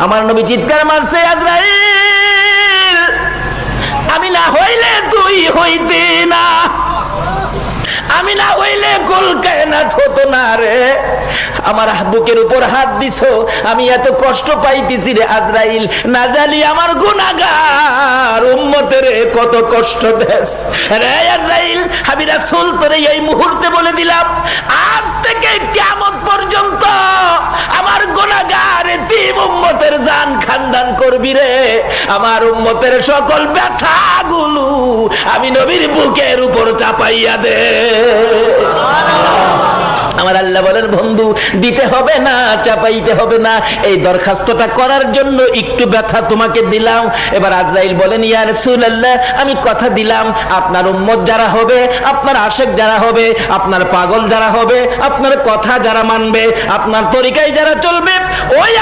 আমার নবী চিৎকার মারছে, আজরাইল আমি না হইলে তুই হইতে না, আমি না হইলে কুল কায়নাত হতো না রে। আমার বুকের উপর হাত দিছো, আমি এত কষ্ট পাইতেছি রে আজরাইল, না জানি আমার গুনাহগার উম্মতের কত কষ্ট দেস রে আজরাইল। আমি রাসূল তোরে এই মুহূর্তে বলে দিলাম, আজ থেকে কিয়ামত পর্যন্ত আমার গুনাহগার এতিম উম্মতের জান খানদান করবি রে। আমার উম্মতের সকল ব্যথাগুলো আমি নবীর বুকের উপর চাপাইয়া দে। আমার আল্লাহ বলেন, বন্ধু দিতে হবে না, চাপাইতে হবে না, এই দরখাস্তটা করার জন্য একটু ব্যথা তোমাকে দিলাম। এবার আজরাইল বলেন, ইয়া রাসূলুল্লাহ আমি কথা দিলাম, আপনার উম্মত যারা হবে, আপনার আশেক যারা হবে, আপনার পাগল যারা হবে, আপনার কথা যারা মানবে, আপনার তরিকায় যারা চলবে, ওই